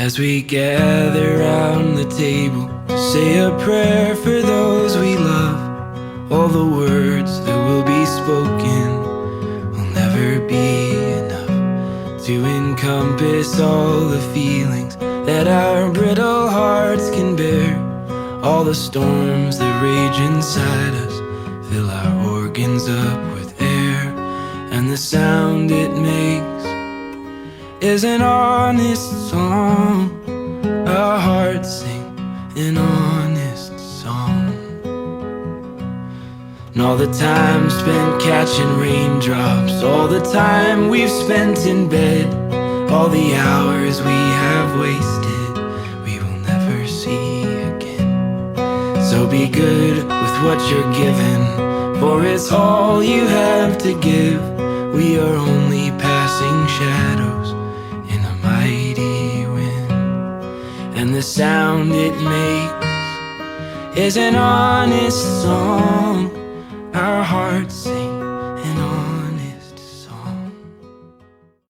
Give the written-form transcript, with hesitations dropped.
As we gather round the table to say a prayer for those we love, all the words that will be spoken will never be enough to encompass all the feelings that our brittle hearts can bear. All the storms that rage inside us fill our organs up with air, and the sound it makes is an honest song. Our hearts sing an honest song. And all the time spent catching raindrops, all the time we've spent in bed, all the hours we have wasted, we will never see again. So be good with what you're given, for it's all you have to give. We are only passing shadows in a mighty wind, and the sound it makes is an honest song. Our hearts sing